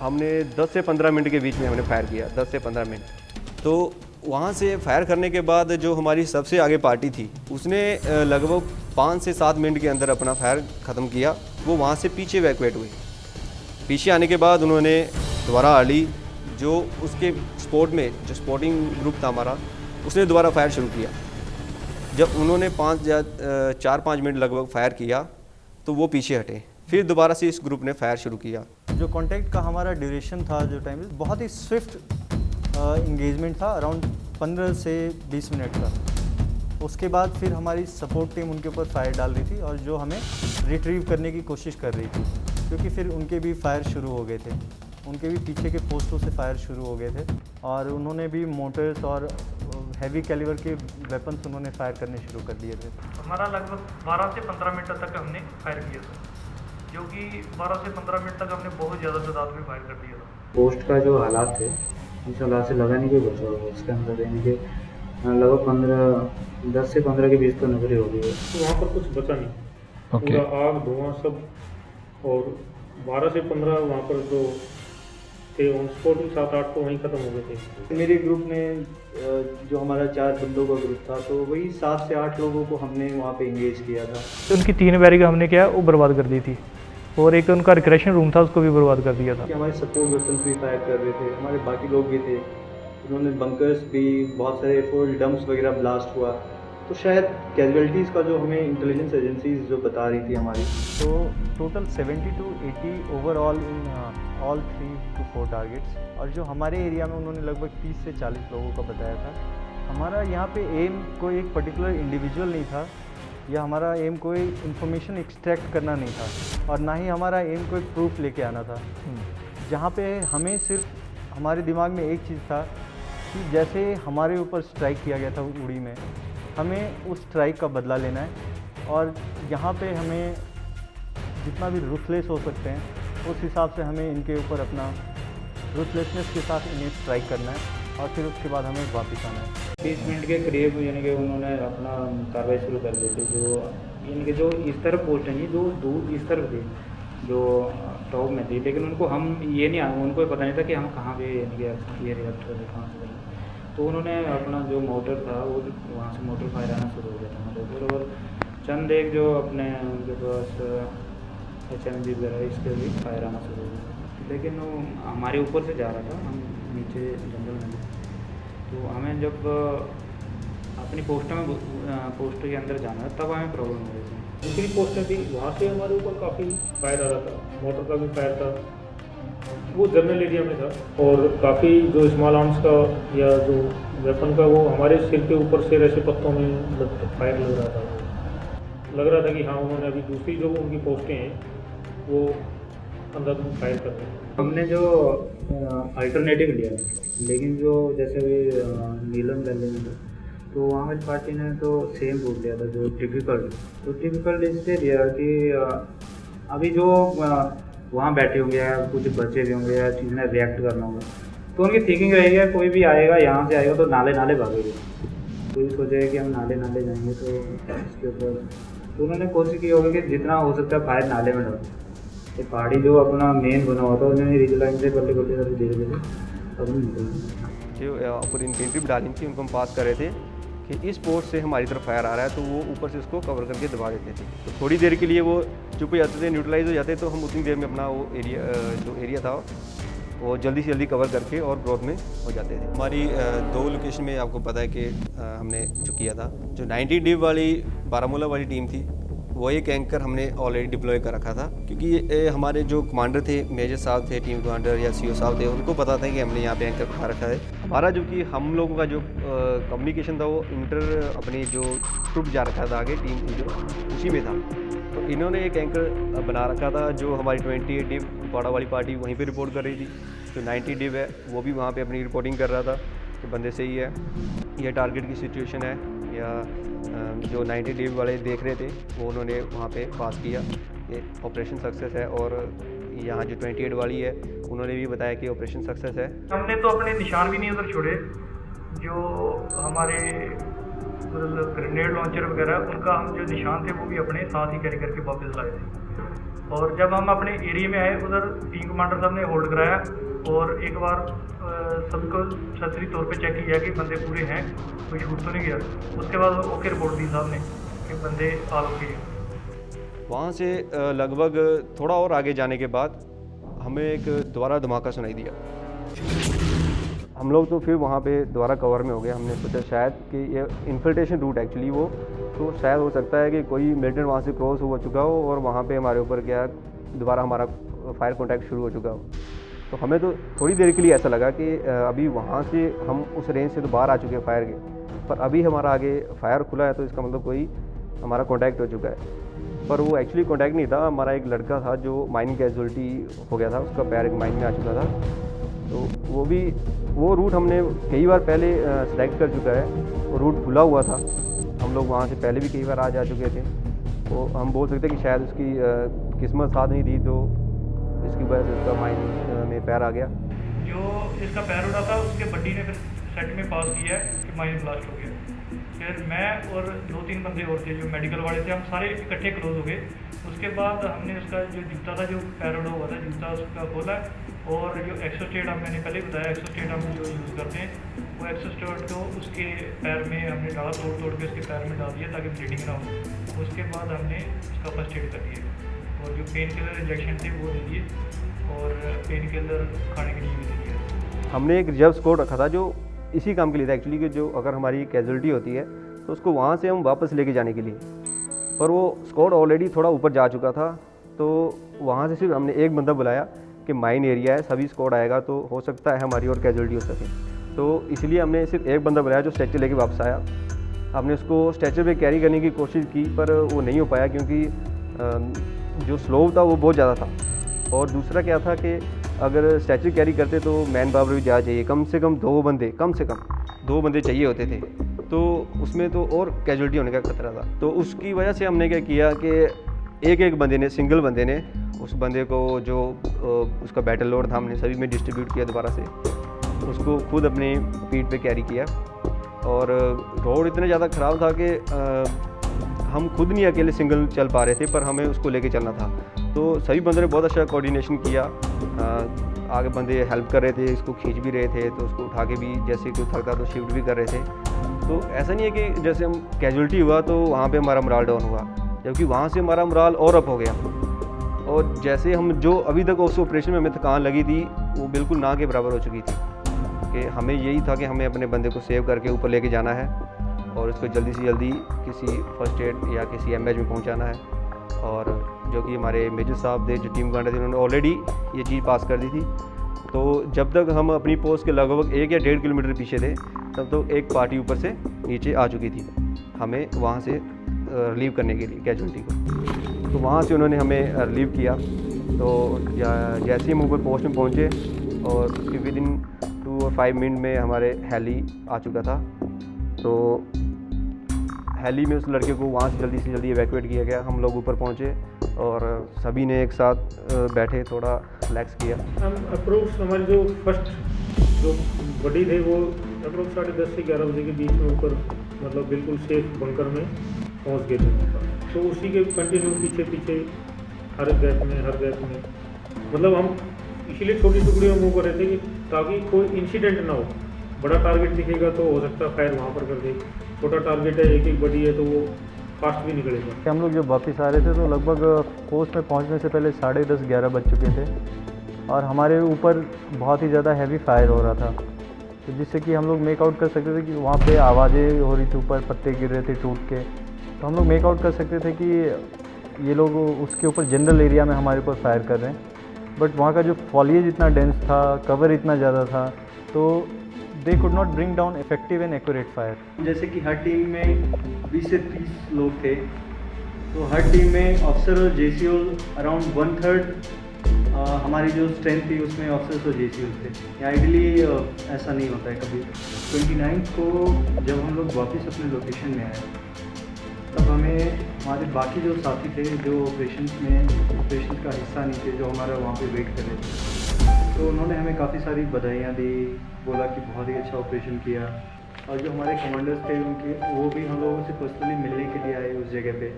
हमने 10 से 15 मिनट के बीच में हमने फायर किया, 10 से 15 मिनट। तो वहाँ से फायर करने के बाद जो हमारी सबसे आगे पार्टी थी उसने लगभग 5 से 7 मिनट के अंदर अपना फायर ख़त्म किया। वो वहाँ से पीछे इवैक्यूएट हुई। पीछे आने के बाद उन्होंने दोबारा आली जो उसके स्पॉट में जो स्पॉटिंग ग्रुप था हमारा उसने दोबारा फायर शुरू किया। जब उन्होंने 4-5 मिनट लगभग फायर किया तो वो पीछे हटे, फिर दोबारा से इस ग्रुप ने फायर शुरू किया। जो कॉन्टैक्ट का हमारा ड्यूरेशन था जो टाइम बहुत ही स्विफ्ट इंगेजमेंट था, अराउंड 15 से 20 मिनट का। उसके बाद फिर हमारी सपोर्ट टीम उनके ऊपर फायर डाल रही थी और जो हमें रिट्रीव करने की कोशिश कर रही थी, क्योंकि फिर उनके भी फायर शुरू हो गए थे। उनके भी पीछे के पोस्टों से फायर शुरू हो गए थे और उन्होंने भी मोटर्स और हैवी कैलिबर के वेपन्स उन्होंने फायर करने शुरू कर दिए थे। हमारा लगभग 12 से 15 मिनट तक हमने फायर किया था, जो कि 12 से 15 मिनट तक हमने बहुत ज़्यादा तादाद में फायर कर दिया था। पोस्ट का जो हालात है इस हालात से लगाने के बचा हुआ इसके अंदर यानी कि लगभग 10 से 15 के बीच तो नजर हो गई है। तो वहाँ पर कुछ बचा नहीं, पूरा आग धुआं सब, और 12 से 15 वहाँ पर जो थे ऑन स्पॉट भी 7-8 तो वहीं ख़त्म हो गए थे। मेरे ग्रुप ने जो हमारा 4 बंदों का ग्रुप था तो वही 7 से 8 लोगों को हमने वहाँ पे इंगेज किया था। तो उनकी 3 बैरिक हमने क्या वो बर्बाद कर दी थी, और एक उनका रिक्रेशन रूम था उसको भी बर्बाद कर दिया था। हमारे सपोर्ट वेपन्स भी फायर कर रहे थे, हमारे बाकी लोग भी थे, उन्होंने बंकर्स भी, बहुत सारे फुल डंप्स वगैरह ब्लास्ट हुआ। तो शायद कैजुअलिटीज़ का जो हमें इंटेलिजेंस एजेंसीज जो बता रही थी हमारी, तो total 70 to 80 overall in all 3 to 4 targets, और जो हमारे एरिया में उन्होंने लगभग 30 से 40 लोगों का बताया था। हमारा यहाँ पे एम कोई एक पर्टिकुलर इंडिविजुअल नहीं था, या हमारा एम कोई इन्फॉर्मेशन एक्सट्रैक्ट करना नहीं था, और ना ही हमारा एम कोई प्रूफ लेके आना था। जहाँ पे हमें सिर्फ हमारे दिमाग में एक चीज़ था कि जैसे हमारे ऊपर स्ट्राइक किया गया था उड़ी में, हमें उस स्ट्राइक का बदला लेना है, और यहाँ पे हमें जितना भी रुथलेस हो सकते हैं उस हिसाब से हमें इनके ऊपर अपना रुथलेसनेस के साथ इन्हें स्ट्राइक करना है, और फिर उसके बाद हमें वापस आना है। 30 मिनट के करीब यानी कि उन्होंने अपना कार्रवाई शुरू कर दी थी। जो यानी कि जो इस तरफ पोस्ट नहीं, जो दूर इस तरफ थी, जो टॉप में थी, लेकिन उनको हम ये नहीं, उनको पता नहीं था कि हम कहाँ पे यानी कि ये रिएक्ट कर कहाँ से। तो उन्होंने अपना जो मोटर था वो वहाँ से मोटर फायर आना शुरू हो गया था हमारे ऊपर, और चंद एक जो अपने उनके पास HMG वगैरह इसके भी फायर आना शुरू हो गया, लेकिन वो हमारे ऊपर से जा रहा था, हम नीचे जंगल में। तो हमें जब अपनी पोस्ट के अंदर जाना है तब हमें प्रॉब्लम हो रही थी। दूसरी पोस्टें थी वहाँ से हमारे ऊपर काफ़ी फायर आ रहा था, मोटर का भी फायर था, वो जनरल एरिया में था, और काफ़ी जो स्मॉल आर्म्स का या जो वेपन का वो हमारे सिर के ऊपर से ऐसे पत्तों में फायर लग रहा था कि हाँ उन्होंने अभी दूसरी जो उनकी पोस्टें हैं वो अंदर फायर कर रहे हैं। हमने जो अल्टरनेटिव लिया, लेकिन जो जैसे भी नीलम वैली में तो वहाँ की पार्टी ने तो सेम रूट लिया था जो टिपिकल इससे दिया कि अभी जो वहाँ बैठे होंगे या कुछ बच्चे भी होंगे या जिन्हें रिएक्ट करना होगा, तो उनकी थिंकिंग रहेगी कोई भी आएगा यहाँ से आएगा तो नाले भागेगा, कोई सोचेगा कि हम नाले जाएंगे तो इसके ऊपर। तो उन्होंने कोशिश की होगी कि जितना हो सकता है फायर नाले में डालो। ये पहाड़ी जो अपना मेन बना हुआ था उन्होंने रिज लाइन से करते धीरे धीरे अब निकल जो ऊपर इन्फेंट्री डाली थी उनको हम पास कर रहे थे कि इस पोस्ट से हमारी तरफ फायर आ रहा है, तो वो ऊपर से उसको कवर करके दबा देते थे। तो थोड़ी देर के लिए वो चुप हो जाते थे, न्यूट्रलाइज हो जाते, तो हम उतनी देर में अपना वो एरिया था वो जल्दी से जल्दी कवर करके और ग्रोथ में हो जाते थे। हमारी 2 लोकेशन में आपको पता है कि हमने जो किया था, जो 90 डिव वाली बारामूला वाली टीम थी, वो एक एंकर हमने ऑलरेडी डिप्लॉय कर रखा था, क्योंकि हमारे जो कमांडर थे, मेजर साहब थे, टीम कमांडर या CO साहब थे, उनको पता था कि हमने यहाँ पे एंकर खा रखा है। हमारा जो कि हम लोगों का जो कम्युनिकेशन था वो अपनी जो ट्रुप जा रखा था आगे टीम जो उसी में था। तो इन्होंने एक एंकर बना रखा था जो हमारी 28 डिव पाड़ा वाली पार्टी वहीं पे रिपोर्ट कर रही थी। जो 90 डिव है वो भी वहाँ पे अपनी रिपोर्टिंग कर रहा था कि बंदे सही है, यह टारगेट की सिचुएशन है, या जो 90 डिव वाले देख रहे थे वो उन्होंने वहाँ पे पास किया कि ऑपरेशन सक्सेस है। और यहाँ जो 28 वाली है उन्होंने भी बताया कि ऑपरेशन सक्सेस है। हमने तो अपने निशान भी नहीं उधर छोड़े, जो हमारे ग्रेनेड लॉन्चर वगैरह उनका हम जो निशान थे वो भी अपने साथ ही कैरी करके वापस लाए थे। और जब हम अपने एरिया में आए उधर टीम कमांडर साहब ने होल्ड कराया और एक बार सबको सतरी तौर पे चेक किया कि बंदे पूरे हैं, कोई छूट तो नहीं गया। उसके बाद ओके रिपोर्ट दी साहब ने कि बंदे आल ओके। वहाँ से लगभग थोड़ा और आगे जाने के बाद हमें एक दोबारा धमाका सुनाई दिया। हम लोग तो फिर वहाँ पे दोबारा कवर में हो गए। हमने सोचा शायद कि ये इन्फिल्ट्रेशन रूट एक्चुअली वो, तो शायद हो सकता है कि कोई मिलिटेंट वहाँ से क्रॉस हो चुका हो और वहाँ पे हमारे ऊपर क्या दोबारा हमारा फायर कॉन्टैक्ट शुरू हो चुका हो। तो हमें तो थोड़ी देर के लिए ऐसा लगा कि अभी वहाँ से हम उस रेंज से तो बाहर आ चुके हैं फायर के, पर अभी हमारा आगे फायर खुला है तो इसका मतलब कोई हमारा कॉन्टैक्ट हो चुका है। पर वो एक्चुअली कॉन्टैक्ट नहीं था। हमारा एक लड़का था जो माइनिंग कैजुअलिटी हो गया था, उसका पैर एक माइन में आ चुका था। तो वो रूट हमने कई बार पहले सेलेक्ट कर चुका है। वो रूट खुला हुआ था, हम लोग वहाँ से पहले भी कई बार आ जा चुके थे। तो हम बोल सकते हैं कि शायद उसकी किस्मत साथ नहीं दी, तो इसकी वजह से उसका माइन में पैर आ गया। जो इसका पैर उड़ा था उसके बड्डी ने फिर सेट में पास किया है कि माइन ब्लास्ट हो गया। फिर मैं और 2-3 बंदे और थे जो मेडिकल वाले थे, हम सारे इकट्ठे क्लोज हो गए। उसके बाद हमने उसका जो जूता था, जो पैर उड़ा हुआ था जूता, उसका खोला और जो एक्सोस्टेट मैंने पहले बताया, एक्सोस्टेट हम जो यूज़ करते हैं, वो एक्सोस्टेट को उसके पैर में हमने डाला, तोड़ के उसके पैर में डाल दिया ताकि ब्लीडिंग ना हो। उसके बाद हमने उसका फर्स्ट एड कर दिया और जो पेन किलर इंजेक्शन थे वो दे दिए और पेन किलर खाने के लिए भी दे दिया। हमने एक रिजर्व स्क्वाड रखा था जो इसी काम के लिए था एक्चुअली, कि जो अगर हमारी कैजुअलिटी होती है तो उसको वहाँ से हम वापस लेके जाने के लिए। पर वो स्क्वाड ऑलरेडी थोड़ा ऊपर जा चुका था, तो वहाँ से सिर्फ हमने एक बंदा बुलाया कि माइन एरिया है, सभी स्क्वाड आएगा तो हो सकता है हमारी और कैजुअलिटी हो सके। तो इसलिए हमने सिर्फ एक बंदा बुलाया जो स्ट्रेचर लेके वापस आया। हमने उसको स्ट्रेचर पे कैरी करने की कोशिश की, पर वो नहीं हो पाया क्योंकि जो स्लोप था वो बहुत ज़्यादा था। और दूसरा क्या था कि अगर स्ट्रेचर कैरी करते तो मैन पावर भी ज़्यादा चाहिए, कम से कम दो बंदे चाहिए होते थे, तो उसमें तो और कैजुअलिटी होने का खतरा था। तो उसकी वजह से हमने क्या किया कि एक बंदे ने, सिंगल बंदे ने उस बंदे को जो उसका बैटल लोड था, हमने सभी में डिस्ट्रीब्यूट किया दोबारा से, उसको खुद अपनी पीठ पे कैरी किया। और रोड इतना ज़्यादा ख़राब था कि हम खुद नहीं अकेले सिंगल चल पा रहे थे, पर हमें उसको लेके चलना था। तो सभी बंदों ने बहुत अच्छा कोऑर्डिनेशन किया, आगे बंदे हेल्प कर रहे थे, इसको खींच भी रहे थे, तो उसको उठा के भी जैसे कोई थकता तो शिफ्ट भी कर रहे थे। तो ऐसा नहीं है कि जैसे हम कैजुअलिटी हुआ तो वहाँ पे हमारा मोराल डाउन हुआ, जबकि वहाँ से हमारा मोराल और अप हो गया। और जैसे हम जो अभी तक उस ऑपरेशन में हमें थकान लगी थी वो बिल्कुल ना के बराबर हो चुकी थी, कि हमें यही था कि हमें अपने बंदे को सेव करके ऊपर लेके जाना है और उसको जल्दी से जल्दी किसी फर्स्ट एड या किसी एमएच में पहुँचाना है। और जो कि हमारे मेजर साहब थे, जो टीम कमांडर थे, उन्होंने ऑलरेडी ये चीज़ पास कर दी थी। तो जब तक हम अपनी पोस्ट के लगभग 1 या 1.5 किलोमीटर पीछे थे, तब तो एक पार्टी ऊपर से नीचे आ चुकी थी हमें वहाँ से रिलीव करने के लिए कैजुअलिटी को। तो वहाँ से उन्होंने हमें रिलीव किया। तो जैसे ही हम ऊपर पोस्ट में पहुँचे और उसके विदिन 2 और 5 मिनट में हमारे हेली आ चुका था। तो हेली में उस लड़के को वहाँ से जल्दी इवैक्यूएट किया गया। हम लोग ऊपर पहुँचे और सभी ने एक साथ बैठे, थोड़ा रिलैक्स किया। हम अप्रोक्स हमारे जो फर्स्ट जो बॉडी थे वो अप्रोक्स 10:30 से 11 बजे के बीच में ऊपर मतलब बिल्कुल सेफ बंकर में पहुँच गए थे। तो उसी के कंटिन्यू पीछे हर गैप में मतलब हम इसीलिए छोटी टुकड़ियों में मूव कर रहे थे कि ताकि कोई इंसिडेंट ना हो। बड़ा टारगेट दिखेगा तो हो सकता है फायर वहाँ पर कर दे, छोटा टारगेट है, एक बड़ी है तो वो फास्ट भी निकलेगा। हम लोग जब वापस आ रहे थे तो लगभग पोस्ट में पहुंचने से पहले 10:30-11 बज चुके थे और हमारे ऊपर बहुत ही ज़्यादा हैवी फायर हो रहा था, तो जिससे कि हम लोग मेक आउट कर सकते थे कि वहाँ पे आवाज़ें हो रही थी, ऊपर पत्ते गिर रहे थे टूट के। तो हम लोग मेक आउट कर सकते थे कि ये लोग उसके ऊपर जनरल एरिया में हमारे ऊपर फायर कर रहे हैं। बट वहाँ का जो फॉलिएज इतना डेंस था, कवर इतना ज़्यादा था, तो they could not bring down effective and accurate fire. जैसे कि हर टीम में 20 से 30 लोग थे, तो हर टीम में ऑफिसर और जेसीओ अराउंड 1/3 हमारी जो स्ट्रेंथ थी उसमें ऑफिसर्स और जेसीओ थे। या आइडली ऐसा नहीं होता है कभी। 29 को जब हम लोग वापस अपने लोकेशन में आए तब हमें हमारे बाकी जो साथी थे जो ऑपरेशन का हिस्सा नहीं थे, जो हमारा वहाँ पे वेट कर रहे थे, तो उन्होंने हमें काफ़ी सारी बधाइयाँ दी, बोला कि बहुत ही अच्छा ऑपरेशन किया। और जो हमारे कमांडर्स थे उनके वो भी हम लोगों से पर्सनली मिलने के लिए आए उस जगह पे,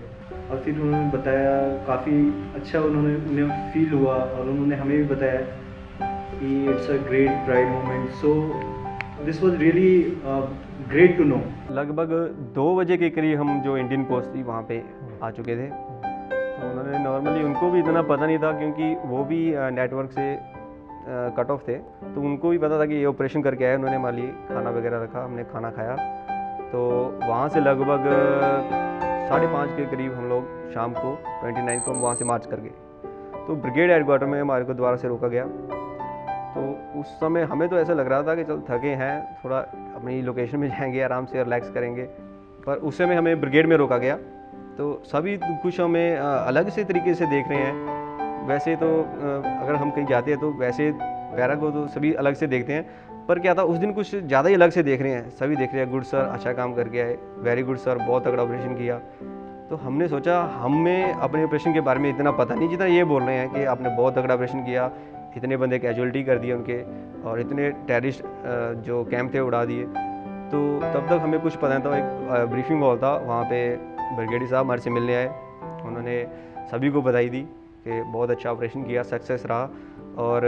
और फिर उन्होंने बताया काफ़ी अच्छा उन्हें फील हुआ, और उन्होंने हमें भी बताया कि it's a great pride moment. So this was really great to know. लगभग 2 बजे के करीब हम जो इंडियन पोस्ट थी वहाँ पे आ चुके थे। तो उन्होंने नॉर्मली, उनको भी इतना पता नहीं था क्योंकि वो भी नेटवर्क से कट ऑफ थे, तो उनको भी पता था कि ये ऑपरेशन करके आए। उन्होंने हमारे लिए खाना वगैरह रखा, हमने खाना खाया। तो वहाँ से लगभग 5:30 के करीब हम लोग शाम को 29 को हम वहाँ से मार्च कर गए। तो ब्रिगेड हेडक्वार्टर में हमारे को दोबारा से रोका गया। तो उस समय हमें तो ऐसा लग रहा था कि चल थके हैं, थोड़ा अपनी लोकेशन में जाएंगे, आराम से रिलैक्स करेंगे, पर उस समय हमें ब्रिगेड में रोका गया। तो सभी कुछ हमें अलग से तरीके से देख रहे हैं। वैसे तो अगर हम कहीं जाते हैं तो वैसे पैरा को तो सभी अलग से देखते हैं, पर क्या था उस दिन कुछ ज़्यादा ही अलग से देख रहे हैं। सभी देख रहे हैं गुड सर अच्छा काम करके आए, वेरी गुड सर बहुत तगड़ा ऑपरेशन किया। तो हमने सोचा हमें अपने ऑपरेशन के बारे में इतना पता नहीं जितना ये बोल रहे हैं कि आपने बहुत तगड़ा ऑपरेशन किया, इतने बंदे कैजुअलिटी कर दिए उनके और इतने टेररिस्ट जो कैंप थे उड़ा दिए। तो तब तक हमें कुछ पता नहीं था। एक ब्रीफिंग हॉल था, वहाँ पे ब्रिगेडियर साहब हमारे से मिलने आए, उन्होंने सभी को बधाई दी कि बहुत अच्छा ऑपरेशन किया, सक्सेस रहा। और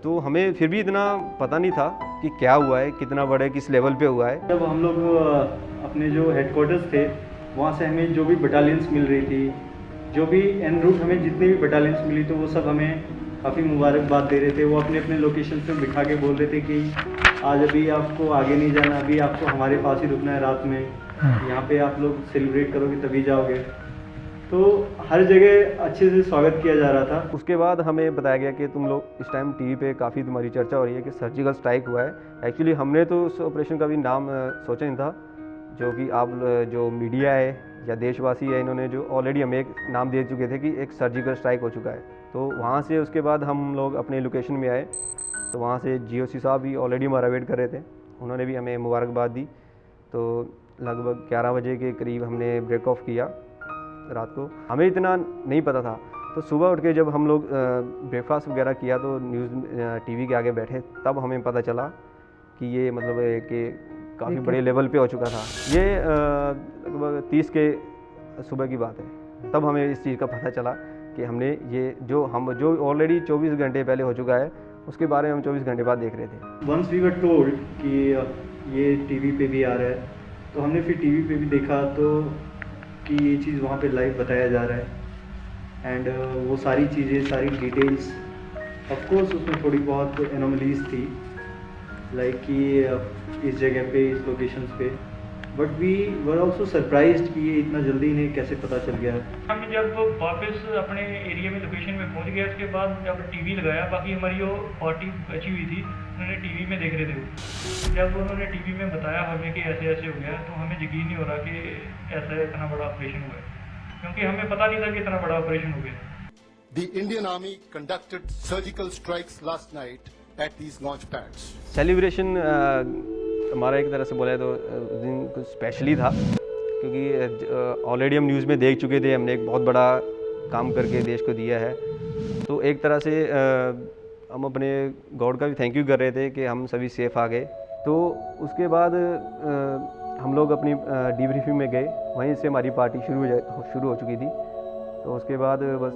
तो हमें फिर भी इतना पता नहीं था कि क्या हुआ है, कितना बड़ा है, किस लेवल पे हुआ है। जब हम लोग अपने जो हेडक्वार्टर्स थे वहाँ से हमें जो भी बटालियंस मिल रही थी, जो भी एन रूट हमें जितनी भी बटालियंस मिली तो वो सब हमें काफ़ी मुबारकबाद दे रहे थे। वो अपने अपने लोकेशन पे बिठा के बोल रहे थे कि आज अभी आपको आगे नहीं जाना, अभी आपको हमारे पास ही रुकना है रात में, यहाँ पे आप लोग सेलिब्रेट करोगे तभी जाओगे। तो हर जगह अच्छे से स्वागत किया जा रहा था। उसके बाद हमें बताया गया कि तुम लोग इस टाइम टीवी पे काफ़ी तुम्हारी चर्चा हो रही है कि सर्जिकल स्ट्राइक हुआ है। एक्चुअली हमने तो उस ऑपरेशन का भी नाम सोचा नहीं था, जो कि आप जो मीडिया है या देशवासी है इन्होंने जो ऑलरेडी हमें एक नाम दे चुके थे कि एक सर्जिकल स्ट्राइक हो चुका है। तो वहाँ से उसके बाद हम लोग अपने लोकेशन में आए, तो वहाँ से GOC साहब भी ऑलरेडी हमारा वेट कर रहे थे, उन्होंने भी हमें मुबारकबाद दी। तो लगभग 11 बजे के करीब हमने ब्रेक ऑफ किया रात को। हमें इतना नहीं पता था, तो सुबह उठ के जब हम लोग ब्रेकफास्ट वगैरह किया तो न्यूज़ TV के आगे बैठे, तब हमें पता चला कि ये मतलब कि काफ़ी बड़े लेवल पे हो चुका था। ये लगभग 30 के सुबह की बात है, तब हमें इस चीज़ का पता चला कि हमने ये जो ऑलरेडी 24 घंटे पहले हो चुका है उसके बारे में हम 24 घंटे बाद देख रहे थे। वंस वी वर टोल्ड कि ये TV पे भी आ रहा है, तो हमने फिर TV पे भी देखा तो कि ये चीज़ वहाँ पे लाइव बताया जा रहा है। एंड वो सारी चीज़ें, सारी डिटेल्स, ऑफ कोर्स उसमें थोड़ी बहुत एनोमलीज थी, लाइक कि इस जगह पे, इस लोकेशंस पे, but we were also surprised कि ये इतना जल्दी इन्हें कैसे पता चल गया। हम जब वापस अपने एरिया में लोकेशन में पहुंच गए, उसके बाद जब TV लगाया, बाकी हमारी जो पार्टी बची हुई थी उन्होंने TV में देख रहे थे। जब उन्होंने TV में बताया हमें कि ऐसे ऐसे हो गया, तो हमें यकीन नहीं हो रहा कि ऐसा इतना बड़ा ऑपरेशन हुआ है, क्योंकि हमें पता नहीं था कि इतना बड़ा ऑपरेशन हो गया। The Indian Army conducted surgical strikes last night at these launch pads. Celebration हमारा एक तरह से बोला तो उस दिन कुछ स्पेशली था, क्योंकि ऑलरेडी हम न्यूज़ में देख चुके थे, हमने एक बहुत बड़ा काम करके देश को दिया है। तो एक तरह से हम अपने गॉड का भी थैंक यू कर रहे थे कि हम सभी सेफ आ गए। तो उसके बाद हम लोग अपनी डीब्रीफिंग में गए, वहीं से हमारी पार्टी शुरू हो चुकी थी। तो उसके बाद बस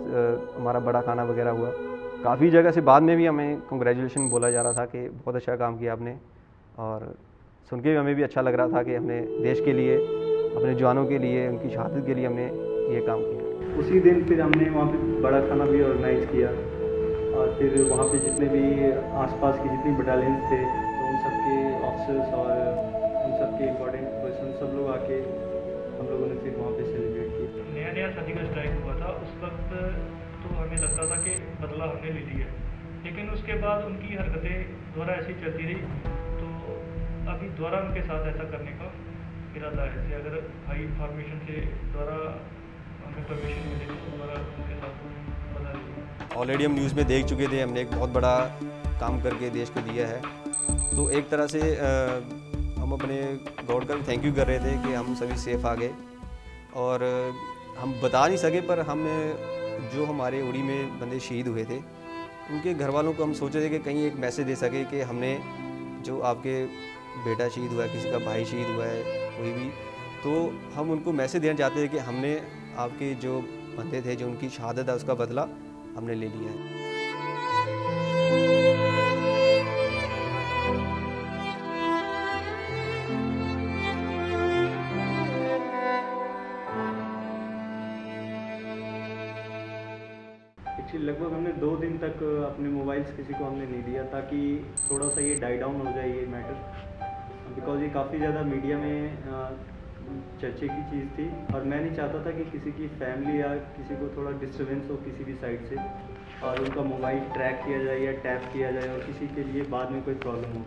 हमारा बड़ा खाना वगैरह हुआ। काफ़ी जगह से बाद में भी हमें कंग्रेचुलेशन बोला जा रहा था कि बहुत अच्छा काम किया आपने, और सुन के भी हमें भी अच्छा लग रहा था कि हमने देश के लिए, अपने जवानों के लिए, उनकी शहादत के लिए हमने ये काम किया। उसी दिन फिर हमने वहाँ पे बड़ा खाना भी ऑर्गेनाइज़ किया, और फिर वहाँ पे जितने भी आसपास की जितनी बटालियंस थे तो उन सब के ऑफिसर्स और उन सब के इम्पोर्टेंट पर्सन सब लोग आके हम लोगों ने फिर वहाँ पे सेलिब्रेट किया। नया सर्जिकल स्ट्राइक हुआ था, उस वक्त तो हमें लगता था कि बदला हमने ले लिया, लेकिन उसके बाद उनकी हरकतें दोबारा ऐसी चलती रही। तो अभी दोबारा उनके साथ ऐसा करने का इरादा है कि अगर हाई फॉर्मेशन से दोबारा हमें परमिशन मिले तो दोबारा उनके साथ बदला लेंगे। ऑलरेडी हम न्यूज़ में देख चुके थे, हमने एक बहुत बड़ा काम करके देश को दिया है। तो एक तरह से हम अपने गॉड का भी थैंक यू कर रहे थे कि हम सभी सेफ आ गए। और हम बता नहीं सके, पर हम जो हमारे उड़ी में बंदे शहीद हुए थे उनके घर वालों को हम सोचे थे कि कहीं एक मैसेज दे सके कि हमने जो आपके बेटा शहीद हुआ है, किसी का भाई शहीद हुआ है, कोई भी, तो हम उनको मैसेज देना चाहते थे कि हमने आपके जो बंदे थे, जो उनकी शहादत है, उसका बदला हमने ले लिया है। एक्चुअली लगभग हमने 2 दिन तक अपने मोबाइल्स किसी को हमने नहीं दिया, ताकि थोड़ा सा ये डाई डाउन हो जाए ये मैटर, बिकॉज ये काफ़ी ज़्यादा मीडिया में चर्चे की चीज़ थी, और मैं नहीं चाहता था कि किसी की फैमिली या किसी को थोड़ा डिस्टर्बेंस हो किसी भी साइड से, और उनका मोबाइल ट्रैक किया जाए या टैप किया जाए और किसी के लिए बाद में कोई प्रॉब्लम हो।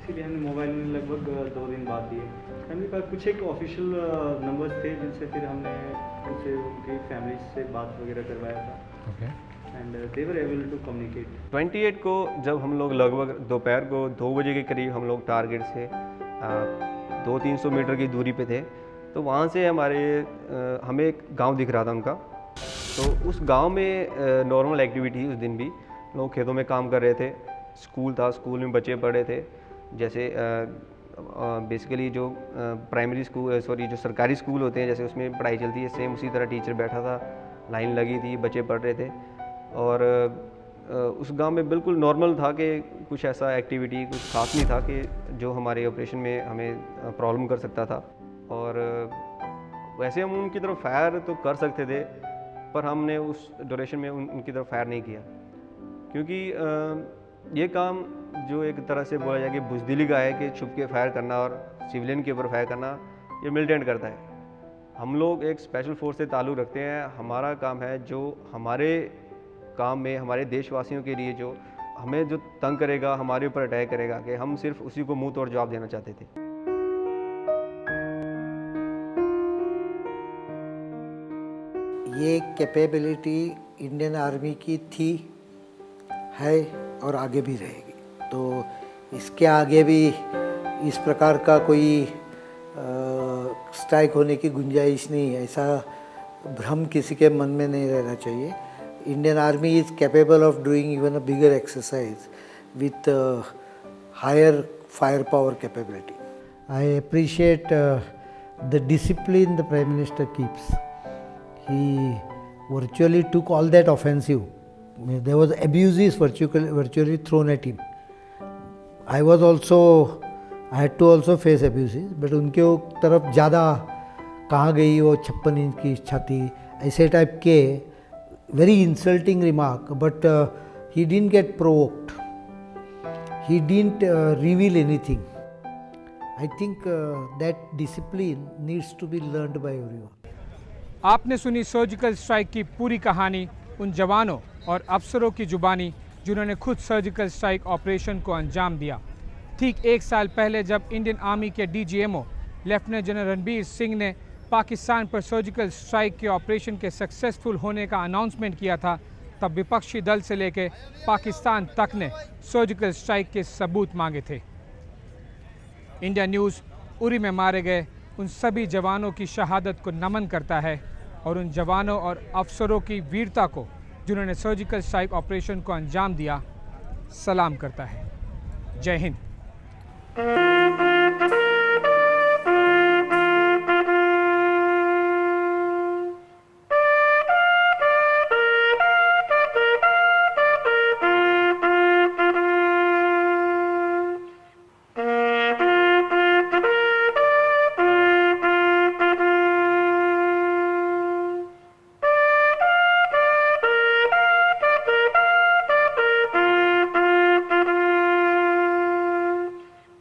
एक्चुअली हमने मोबाइल में लगभग 2 दिन बाद दिए। फैमिली का कुछ एक ऑफिशियल नंबर्स थे जिनसे फिर हमने उनसे उनकी फैमिली से बात वगैरह करवाया था and they were able to communicate. 28 को जब हम लोग लगभग दोपहर को 2 बजे के करीब हम लोग टारगेट से 200-300 मीटर की दूरी पे थे, तो वहाँ से हमें एक गांव दिख रहा था उनका। तो उस गांव में नॉर्मल एक्टिविटी उस दिन भी लोग खेतों में काम कर रहे थे, स्कूल था, स्कूल में बच्चे पढ़ रहे थे। जैसे बेसिकली जो प्राइमरी स्कूल जो सरकारी स्कूल होते हैं जैसे उसमें पढ़ाई चलती है, सेम उसी तरह टीचर बैठा था, लाइन लगी थी, बच्चे पढ़ रहे थे। और उस गांव में बिल्कुल नॉर्मल था कि कुछ ऐसा एक्टिविटी कुछ खास नहीं था कि जो हमारे ऑपरेशन में हमें प्रॉब्लम कर सकता था। और वैसे हम उनकी तरफ फायर तो कर सकते थे, पर हमने उस ड्यूरेशन में उनकी तरफ फायर नहीं किया, क्योंकि ये काम जो एक तरह से बोला जाए कि बुज़दिली का है कि छुप के फायर करना और सिविलियन के ऊपर फायर करना, ये मिलिटेंट करता है। हम लोग एक स्पेशल फोर्स से ताल्लुक़ रखते हैं। हमारा काम है जो हमारे काम में हमारे देशवासियों के लिए जो हमें जो तंग करेगा, हमारे ऊपर अटैक करेगा, कि हम सिर्फ उसी को मुंह तोड़ जवाब देना चाहते थे। ये कैपेबिलिटी इंडियन आर्मी की थी, है और आगे भी रहेगी। तो इसके आगे भी इस प्रकार का कोई स्ट्राइक होने की गुंजाइश नहीं है, ऐसा भ्रम किसी के मन में नहीं रहना चाहिए। Indian Army is capable of doing even a bigger exercise with higher firepower capability. I appreciate the discipline the Prime Minister keeps. He virtually took all that offensive. There was abuses virtually thrown at him. I had to also face abuses, but उनके तरफ ज़्यादा कहाँ गई वो 56 inch की छाती, ऐसे type के very insulting remark, but he didn't get provoked. He didn't reveal anything. I think that discipline needs to be learned by everyone. आपने सुनी सर्जिकल स्ट्राइक की पूरी कहानी उन जवानों और अफसरों की जुबानी जिन्होंने खुद सर्जिकल स्ट्राइक ऑपरेशन को अंजाम दिया। ठीक 1 साल पहले जब इंडियन आर्मी के DGMO lieutenant general Ranbir Singh ने पाकिस्तान पर सर्जिकल स्ट्राइक के ऑपरेशन के सक्सेसफुल होने का अनाउंसमेंट किया था, तब विपक्षी दल से लेकर पाकिस्तान तक ने सर्जिकल स्ट्राइक के सबूत मांगे थे। इंडिया न्यूज़ उरी में मारे गए उन सभी जवानों की शहादत को नमन करता है और उन जवानों और अफसरों की वीरता को जिन्होंने सर्जिकल स्ट्राइक ऑपरेशन को अंजाम दिया सलाम करता है। जय हिंद।